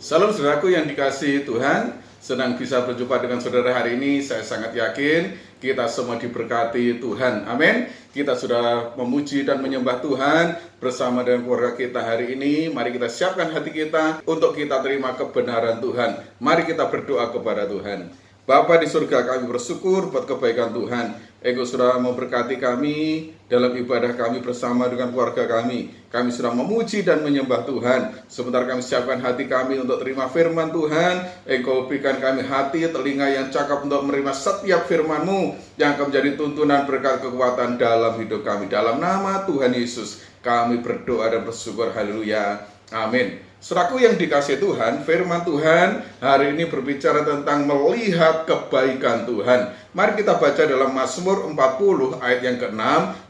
Salam saudaraku yang dikasihi Tuhan, senang bisa berjumpa dengan saudara hari ini. Saya sangat yakin kita semua diberkati Tuhan. Amin. Kita sudah memuji dan menyembah Tuhan bersama dengan keluarga kita hari ini. Mari kita siapkan hati kita untuk kita terima kebenaran Tuhan. Mari kita berdoa kepada Tuhan. Bapa di surga, kami bersyukur buat kebaikan Tuhan. Engkau sudah memberkati kami dalam ibadah kami bersama dengan keluarga kami. Kami sudah memuji dan menyembah Tuhan. Sebentar kami siapkan hati kami untuk terima firman Tuhan. Engkau berikan kami hati, telinga yang cakap untuk menerima setiap firman-Mu yang akan menjadi tuntunan berkat kekuatan dalam hidup kami. Dalam nama Tuhan Yesus kami berdoa dan bersyukur. Haleluya. Amin. Saudaraku yang dikasihi Tuhan, firman Tuhan hari ini berbicara tentang melihat kebaikan Tuhan. Mari kita baca dalam Mazmur 40 ayat yang ke-6.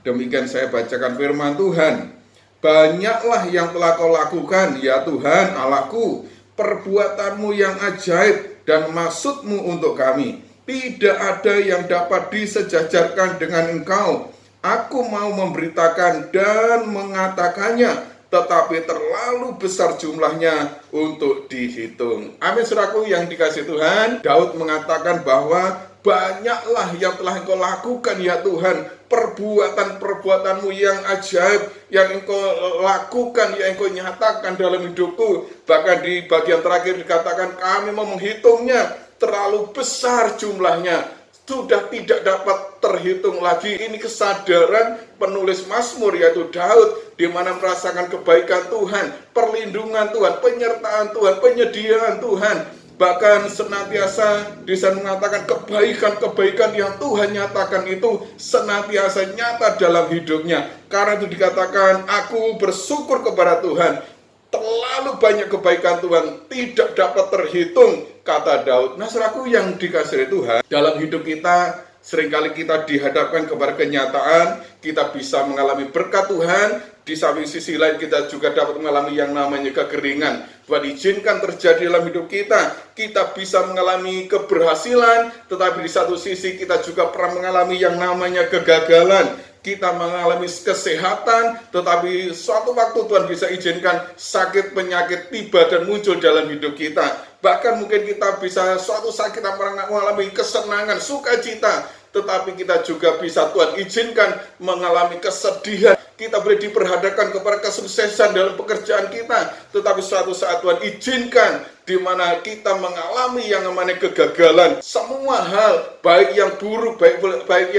Demikian saya bacakan firman Tuhan. Banyaklah yang telah Kau lakukan, ya Tuhan Allahku, perbuatan-Mu yang ajaib dan maksud-Mu untuk kami. Tidak ada yang dapat disejajarkan dengan Engkau. Aku mau memberitakan dan mengatakannya, tetapi terlalu besar jumlahnya untuk dihitung. Amin, saudaraku yang dikasihi Tuhan. Daud mengatakan bahwa banyaklah yang telah Engkau lakukan ya Tuhan, perbuatan-perbuatan-Mu yang ajaib yang Engkau lakukan, yang Engkau nyatakan dalam hidupku. Bahkan di bagian terakhir dikatakan kami mau menghitungnya, terlalu besar jumlahnya, sudah tidak dapat terhitung lagi. Ini kesadaran penulis Mazmur yaitu Daud, di mana merasakan kebaikan Tuhan, perlindungan Tuhan, penyertaan Tuhan, penyediaan Tuhan. Bahkan senantiasa bisa mengatakan kebaikan-kebaikan yang Tuhan nyatakan itu senantiasa nyata dalam hidupnya. Karena itu dikatakan, aku bersyukur kepada Tuhan. Terlalu banyak kebaikan Tuhan, tidak dapat terhitung, kata Daud. Nah, saudaraku yang dikasihi Tuhan, dalam hidup kita seringkali kita dihadapkan kepada kenyataan, kita bisa mengalami berkat Tuhan. Di samping sisi lain kita juga dapat mengalami yang namanya kekeringan. Tuhan izinkan terjadi dalam hidup kita. Kita bisa mengalami keberhasilan, tetapi di satu sisi kita juga pernah mengalami yang namanya kegagalan. Kita mengalami kesehatan, tetapi suatu waktu Tuhan bisa izinkan sakit penyakit tiba dan muncul dalam hidup kita. Bahkan mungkin kita bisa suatu saat kita mengalami kesenangan, sukacita, tetapi kita juga bisa Tuhan izinkan mengalami kesedihan. Kita boleh diperhadapkan kepada kesuksesan dalam pekerjaan kita, tetapi suatu saat Tuhan izinkan di mana kita mengalami yang namanya kegagalan. Semua hal, baik yang buruk, baik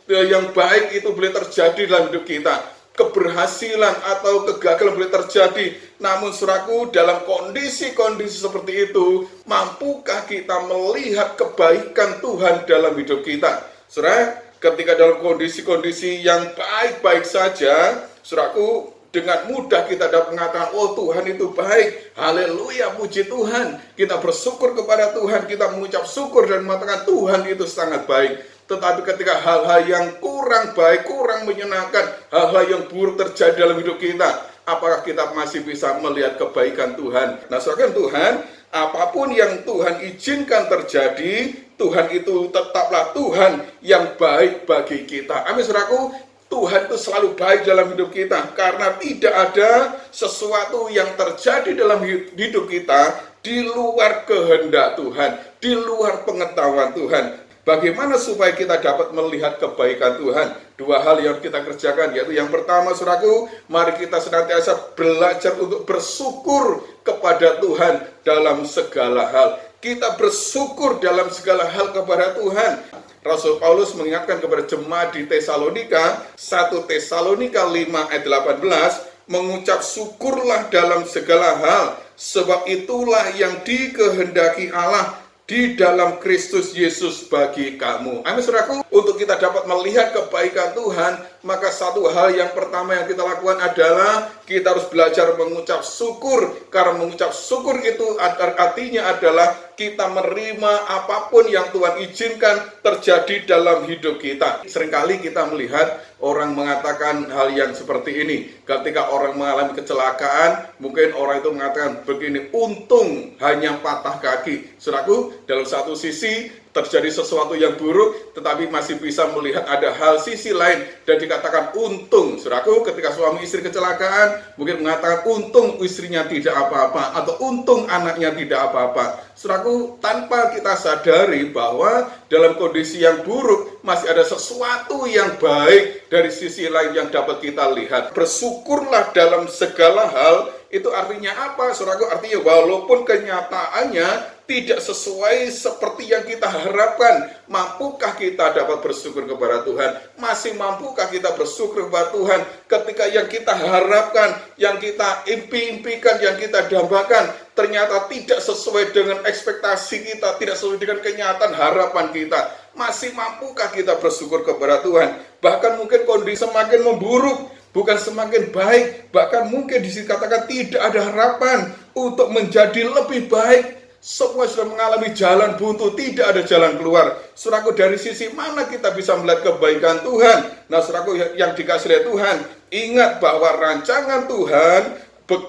yang baik itu boleh terjadi dalam hidup kita. Keberhasilan atau kegagalan boleh terjadi. Namun saudaraku, dalam kondisi-kondisi seperti itu, mampukah kita melihat kebaikan Tuhan dalam hidup kita? Saudara, ketika dalam kondisi-kondisi yang baik-baik saja, saudaraku, dengan mudah kita dapat mengatakan, oh Tuhan itu baik, haleluya, puji Tuhan. Kita bersyukur kepada Tuhan, kita mengucap syukur dan mengatakan Tuhan itu sangat baik. Tetapi ketika hal-hal yang kurang baik, kurang menyenangkan, hal-hal yang buruk terjadi dalam hidup kita, apakah kita masih bisa melihat kebaikan Tuhan? Nah, saudara Tuhan, apapun yang Tuhan izinkan terjadi, Tuhan itu tetaplah Tuhan yang baik bagi kita. Amin, saudaraku. Tuhan itu selalu baik dalam hidup kita, karena tidak ada sesuatu yang terjadi dalam hidup kita di luar kehendak Tuhan, di luar pengetahuan Tuhan. Bagaimana supaya kita dapat melihat kebaikan Tuhan? Dua hal yang kita kerjakan, yaitu yang pertama, saudaraku, mari kita senantiasa belajar untuk bersyukur kepada Tuhan dalam segala hal. Kita bersyukur dalam segala hal kepada Tuhan. Rasul Paulus mengingatkan kepada jemaat di Tesalonika, 1 Tesalonika 5 ayat 18, mengucap syukurlah dalam segala hal, sebab itulah yang dikehendaki Allah di dalam Kristus Yesus bagi kamu. Amin, saudaraku. Untuk kita dapat melihat kebaikan Tuhan, maka satu hal yang pertama yang kita lakukan adalah kita harus belajar mengucap syukur. Karena mengucap syukur itu artinya adalah kita menerima apapun yang Tuhan izinkan terjadi dalam hidup kita. Seringkali kita melihat orang mengatakan hal yang seperti ini. Ketika orang mengalami kecelakaan, mungkin orang itu mengatakan begini, untung hanya patah kaki. Saudaraku, dalam satu sisi terjadi sesuatu yang buruk, tetapi masih bisa melihat ada hal sisi lain dan dikatakan untung. Saudaraku, ketika suami istri kecelakaan, mungkin mengatakan untung istrinya tidak apa-apa atau untung anaknya tidak apa-apa. Saudaraku, tanpa kita sadari bahwa dalam kondisi yang buruk masih ada sesuatu yang baik dari sisi lain yang dapat kita lihat. Bersyukurlah dalam segala hal. Itu artinya apa, saudaraku? Artinya walaupun kenyataannya tidak sesuai seperti yang kita harapkan, mampukah kita dapat bersyukur kepada Tuhan? Masih mampukah kita bersyukur kepada Tuhan ketika yang kita harapkan, yang kita impikan, yang kita dambakan ternyata tidak sesuai dengan ekspektasi kita, tidak sesuai dengan kenyataan harapan kita? Masih mampukah kita bersyukur kepada Tuhan? Bahkan mungkin kondisi semakin memburuk, bukan semakin baik, bahkan mungkin dikatakan tidak ada harapan untuk menjadi lebih baik. Semua sudah mengalami jalan buntu, tidak ada jalan keluar. Saudaraku, dari sisi mana kita bisa melihat kebaikan Tuhan? Nah, saudaraku yang dikasih oleh Tuhan, ingat bahwa rancangan Tuhan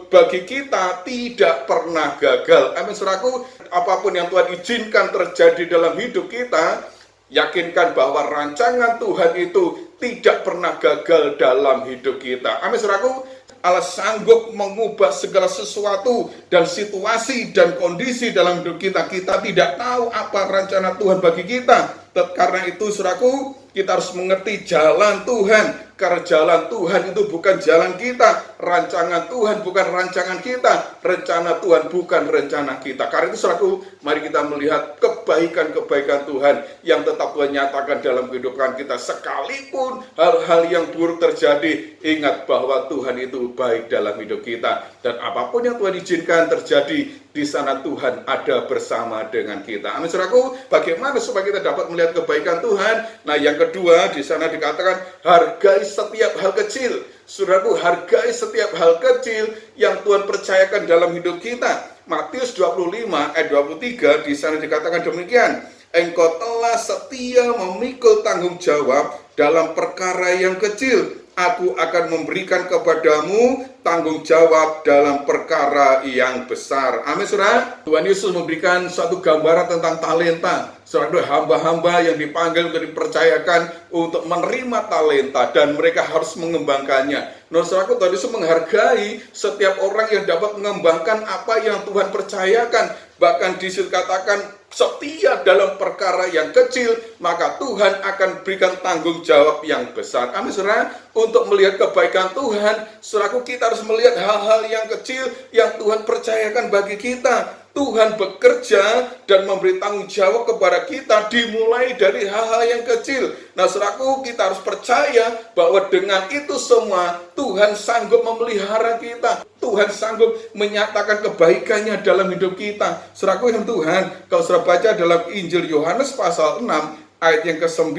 bagi kita tidak pernah gagal. Amin, saudaraku. Apapun yang Tuhan izinkan terjadi dalam hidup kita, yakinkan bahwa rancangan Tuhan itu tidak pernah gagal dalam hidup kita. Amin, saudaraku. Allah sanggup mengubah segala sesuatu dan situasi dan kondisi dalam hidup kita. Kita tidak tahu apa rencana Tuhan bagi kita. Karena itu, saudaraku, kita harus mengerti jalan Tuhan. Karena jalan Tuhan itu bukan jalan kita. Rancangan Tuhan bukan rancangan kita. Rencana Tuhan bukan rencana kita. Karena itu, saudaraku, mari kita melihat kebaikan-kebaikan Tuhan yang tetap Tuhan nyatakan dalam kehidupan kita. Sekalipun hal-hal yang buruk terjadi, ingat bahwa Tuhan itu baik dalam hidup kita. Dan apapun yang Tuhan izinkan terjadi, di sana Tuhan ada bersama dengan kita. Amin, saudaraku. Bagaimana supaya kita dapat melihat kebaikan Tuhan? Nah, yang kedua, di sana dikatakan hargai setiap hal kecil. Saudaraku, hargai setiap hal kecil yang Tuhan percayakan dalam hidup kita. Matius 25 ayat 23 di sana dikatakan demikian. Engkau telah setia memikul tanggung jawab dalam perkara yang kecil. Aku akan memberikan kepadamu tanggung jawab dalam perkara yang besar. Amin, saudara. Tuhan Yesus memberikan suatu gambaran tentang talenta. Saudara, hamba-hamba yang dipanggil untuk dipercayakan untuk menerima talenta dan mereka harus mengembangkannya. Nah, saudaraku, Tuhan Yesus menghargai setiap orang yang dapat mengembangkan apa yang Tuhan percayakan. Bahkan dikatakan setia dalam perkara yang kecil, maka Tuhan akan berikan tanggung jawab yang besar. Amin, saudara. Untuk melihat kebaikan Tuhan, saudaraku, kita harus melihat hal-hal yang kecil yang Tuhan percayakan bagi kita. Tuhan bekerja dan memberi tanggung jawab kepada kita dimulai dari hal-hal yang kecil. Nah, saudaraku, kita harus percaya bahwa dengan itu semua Tuhan sanggup memelihara kita. Tuhan sanggup menyatakan kebaikannya dalam hidup kita. Saudaraku yang Tuhan, kalau saudara baca dalam Injil Yohanes pasal 6 ayat yang ke-9,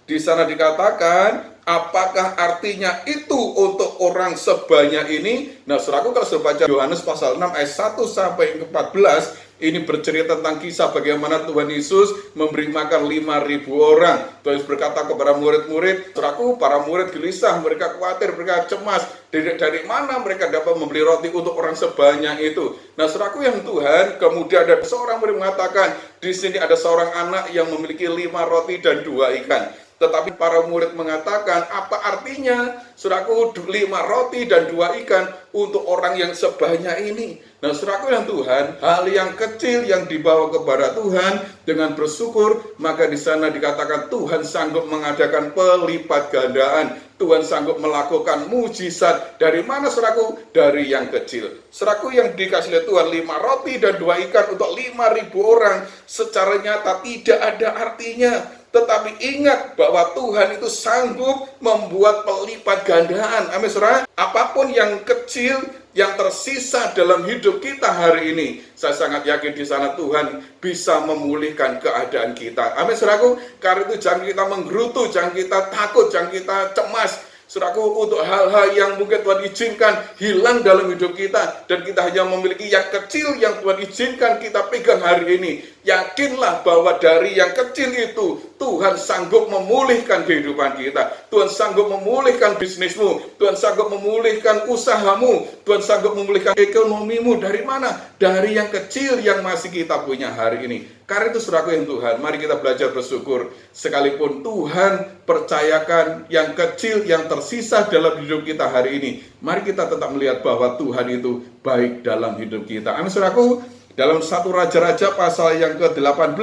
di sana dikatakan, apakah artinya itu untuk orang sebanyak ini? Nah, saudaraku, kalau sudah baca Yohanes pasal 6 ayat 1 sampai 14, ini bercerita tentang kisah bagaimana Tuhan Yesus memberi makan 5.000 orang. Tuhan Yesus berkata kepada murid-murid, saudaraku, para murid gelisah, mereka khawatir, mereka cemas. Dari mana mereka dapat membeli roti untuk orang sebanyak itu? Nah, saudaraku yang Tuhan, kemudian ada seorang murid mengatakan, di sini ada seorang anak yang memiliki 5 roti dan 2 ikan. Tetapi para murid mengatakan, apa artinya, saudaraku, 5 roti dan 2 ikan untuk orang yang sebanyak ini? Nah, saudaraku yang Tuhan, hal yang kecil yang dibawa kepada Tuhan dengan bersyukur, maka di sana dikatakan Tuhan sanggup mengadakan pelipat gandaan. Tuhan sanggup melakukan mujizat. Dari mana, saudaraku? Dari yang kecil. Saudaraku yang dikasih oleh Tuhan 5 roti dan 2 ikan untuk 5.000 orang, secara nyata tidak ada artinya. Tetapi ingat bahwa Tuhan itu sanggup membuat pelipat gandaan. Amin, saudara. Apapun yang kecil yang tersisa dalam hidup kita hari ini, saya sangat yakin di sana Tuhan bisa memulihkan keadaan kita. Amin, saudaraku. Karena itu jangan kita menggerutu, jangan kita takut, jangan kita cemas. Saudaraku, untuk hal-hal yang mungkin Tuhan izinkan hilang dalam hidup kita, dan kita hanya memiliki yang kecil yang Tuhan izinkan kita pegang hari ini, yakinlah bahwa dari yang kecil itu Tuhan sanggup memulihkan kehidupan kita. Tuhan sanggup memulihkan bisnismu, Tuhan sanggup memulihkan usahamu, Tuhan sanggup memulihkan ekonomimu. Dari mana? Dari yang kecil yang masih kita punya hari ini. Karena itu saudaraku yang Tuhan, mari kita belajar bersyukur. Sekalipun Tuhan percayakan yang kecil yang tersisa dalam hidup kita hari ini, mari kita tetap melihat bahwa Tuhan itu baik dalam hidup kita. Amin saudaraku. Dalam 1 Raja-Raja pasal yang ke-18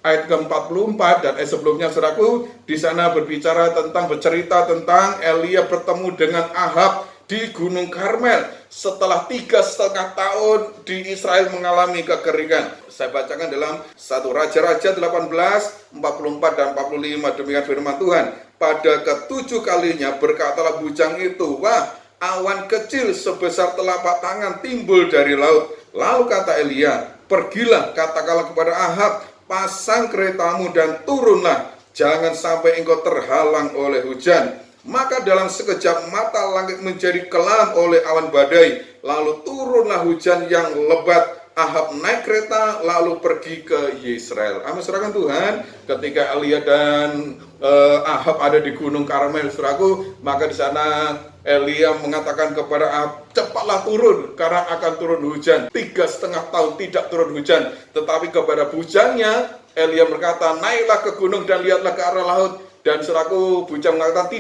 ayat ke-44 dan sebelumnya saudaraku, di sana bercerita tentang Elia bertemu dengan Ahab di Gunung Karmel setelah 3,5 tahun di Israel mengalami kekeringan. Saya bacakan dalam 1 Raja-Raja 18, 44 dan 45, demikian firman Tuhan. Pada ke-7 kalinya berkatalah bujang itu, wah, awan kecil sebesar telapak tangan timbul dari laut. Lalu kata Elia, pergilah katakanlah kepada Ahab, pasang keretamu dan turunlah, jangan sampai engkau terhalang oleh hujan. Maka dalam sekejap mata langit menjadi kelam oleh awan badai, lalu turunlah hujan yang lebat. Ahab naik kereta lalu pergi ke Yezreel. Amin saudara Tuhan, ketika Elia dan Ahab ada di Gunung Karmel, saudaraku, maka di sana Elia mengatakan kepada Ahab, cepatlah turun karena akan turun hujan. 3,5 tahun tidak turun hujan, tetapi kepada bujangnya Elia berkata, naiklah ke gunung dan lihatlah ke arah laut. Dan saudaraku, bujang mengatakan,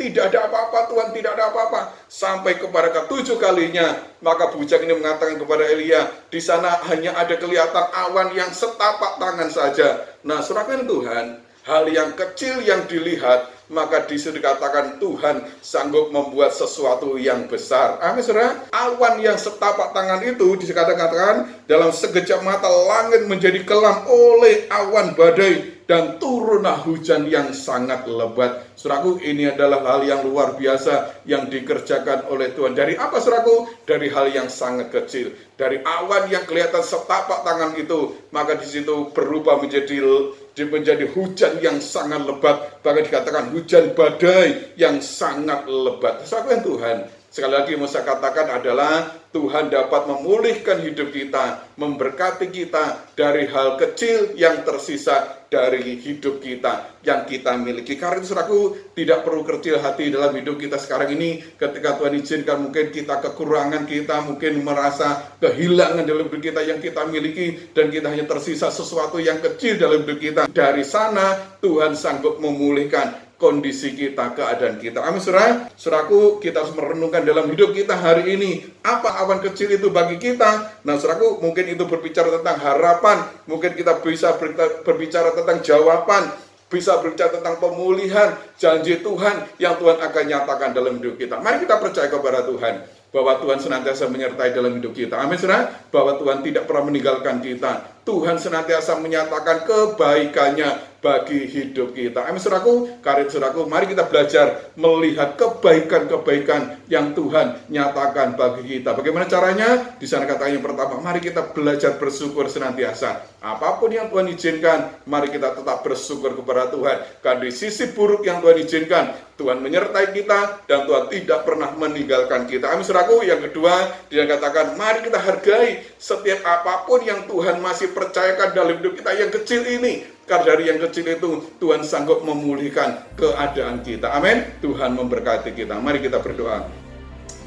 tidak ada apa-apa Tuhan, tidak ada apa-apa. Sampai kepada ke-7 kalinya, maka bujang ini mengatakan kepada Elia, di sana hanya ada kelihatan awan yang setapak tangan saja. Nah saudaraku Tuhan, hal yang kecil yang dilihat, maka disitu dikatakan Tuhan sanggup membuat sesuatu yang besar. Amin saudara. Awan yang setapak tangan itu dikatakan dalam sekejap mata langit menjadi kelam oleh awan badai dan turunlah hujan yang sangat lebat. Saudaraku, ini adalah hal yang luar biasa yang dikerjakan oleh Tuhan. Dari apa saudaraku? Dari hal yang sangat kecil. Dari awan yang kelihatan setapak tangan itu, maka di situ berubah menjadi hujan yang sangat lebat. Bahkan dikatakan hujan badai yang sangat lebat. Saudaraku yang Tuhan, sekali lagi mau saya katakan adalah Tuhan dapat memulihkan hidup kita, memberkati kita dari hal kecil yang tersisa dari hidup kita yang kita miliki. Karena itu saudaraku, tidak perlu kecil hati dalam hidup kita sekarang ini. Ketika Tuhan izinkan mungkin kita kekurangan, kita mungkin merasa kehilangan dalam hidup kita yang kita miliki, dan kita hanya tersisa sesuatu yang kecil dalam hidup kita. Dari sana Tuhan sanggup memulihkan kondisi kita, keadaan kita. Amin saudara. Saudaraku, kita harus merenungkan dalam hidup kita hari ini, apa awan kecil itu bagi kita. Nah saudaraku, mungkin itu berbicara tentang harapan, mungkin kita bisa berbicara tentang jawaban, bisa berbicara tentang pemulihan, janji Tuhan yang Tuhan akan nyatakan dalam hidup kita. Mari kita percaya kepada Tuhan, bahwa Tuhan senantiasa menyertai dalam hidup kita. Amin saudara. Bahwa Tuhan tidak pernah meninggalkan kita. Tuhan senantiasa menyatakan kebaikannya bagi hidup kita. Amin saudaraku. Karena saudaraku, mari kita belajar melihat kebaikan-kebaikan yang Tuhan nyatakan bagi kita. Bagaimana caranya? Di sana kata yang pertama, mari kita belajar bersyukur senantiasa. Apapun yang Tuhan izinkan, mari kita tetap bersyukur kepada Tuhan. Karena di sisi buruk yang Tuhan izinkan, Tuhan menyertai kita dan Tuhan tidak pernah meninggalkan kita. Amin saudaraku. Yang kedua, dia katakan, mari kita hargai setiap apapun yang Tuhan masih percayakan dalam hidup kita yang kecil ini. Karena dari yang kecil itu Tuhan sanggup memulihkan keadaan kita. Amin. Tuhan memberkati kita. Mari kita berdoa.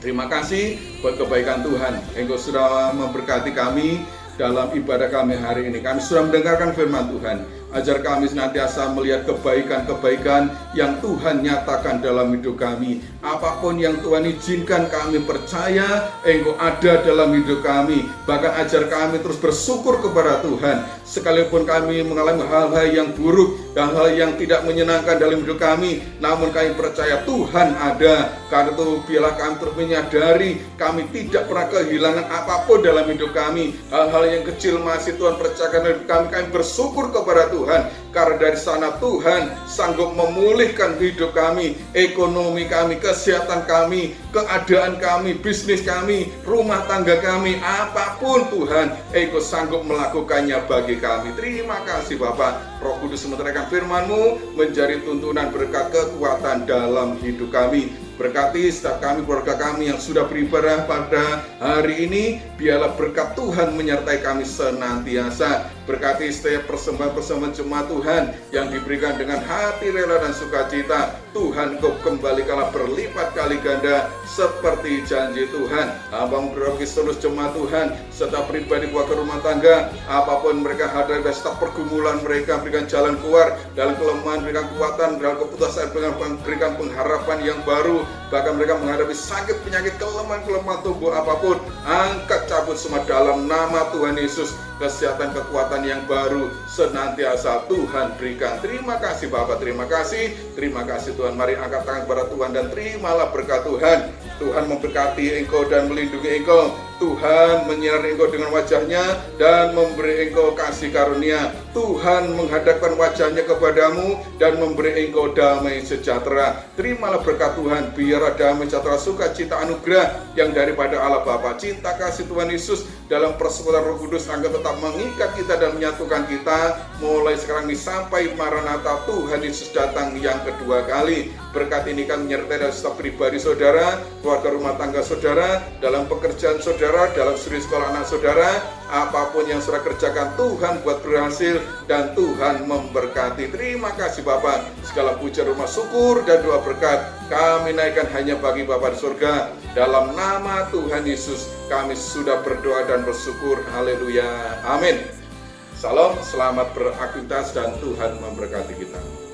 Terima kasih buat kebaikan Tuhan. Engkau sudah memberkati kami dalam ibadah kami hari ini. Kami sudah mendengarkan firman Tuhan. Ajar kami senantiasa melihat kebaikan-kebaikan yang Tuhan nyatakan dalam hidup kami. Apapun yang Tuhan izinkan, kami percaya Engkau ada dalam hidup kami. Bahkan ajar kami terus bersyukur kepada Tuhan. Sekalipun kami mengalami hal-hal yang buruk dan hal yang tidak menyenangkan dalam hidup kami, namun kami percaya Tuhan ada. Karena itu biarlah kami terus menyadari kami tidak pernah kehilangan apapun dalam hidup kami. Hal-hal yang kecil masih Tuhan percayakan dalam hidup kami. Kami bersyukur kepada Tuhan, karena dari sana Tuhan sanggup memulihkan hidup kami, ekonomi kami, kesehatan kami, keadaan kami, bisnis kami, rumah tangga kami, apapun Tuhan, Engkau sanggup melakukannya bagi kami. Terima kasih Bapak. Roh Kudus menerangkan firman-Mu menjadi tuntunan berkat kekuatan dalam hidup kami. Berkati setiap kami, keluarga kami yang sudah beribadah pada hari ini. Biarlah berkat Tuhan menyertai kami senantiasa. Berkati setiap persembahan-persembahan jemaat Tuhan yang diberikan dengan hati rela dan sukacita. Tuhan, Kau kembalikanlah berlipat kali ganda seperti janji Tuhan. Abang berdoa seluruh jemaat Tuhan, serta pribadi, keluarga, rumah tangga, apapun mereka hadapi, setiap pergumulan mereka, berikan jalan keluar dalam kelemahan, berikan kekuatan dalam keputusan, berikan pengharapan yang baru. Bahkan mereka menghadapi sakit, penyakit, kelemahan tubuh apapun, angkat cabut semua dalam nama Tuhan Yesus. Kesehatan, kekuatan yang baru senantiasa Tuhan berikan. Terima kasih Bapak, terima kasih Tuhan. Mari angkat tangan kepada Tuhan dan terimalah berkat Tuhan. Tuhan memberkati engkau dan melindungi engkau. Tuhan menyinari engkau dengan wajahnya dan memberi engkau kasih karunia. Tuhan menghadapkan wajahnya kepadamu dan memberi engkau damai sejahtera. Terimalah berkat Tuhan, biarlah damai sejahtera, sukacita, anugerah yang daripada Allah Bapa, cinta kasih Tuhan Yesus dalam persekutuan Roh Kudus akan tetap mengikat kita dan menyatukan kita mulai sekarang ini sampai Maranatha Tuhan Yesus datang yang kedua kali. Berkat ini kan menyertai dalam setiap pribadi saudara, keluarga, rumah tangga saudara, dalam pekerjaan saudara, dalam studi sekolah anak saudara, apapun yang saudara kerjakan Tuhan buat berhasil dan Tuhan memberkati. Terima kasih Bapak, segala puja, rumah syukur dan doa berkat kami naikkan hanya bagi Bapa di surga. Dalam nama Tuhan Yesus kami sudah berdoa dan bersyukur. Haleluya, amin. Salam, selamat beraktivitas dan Tuhan memberkati kita.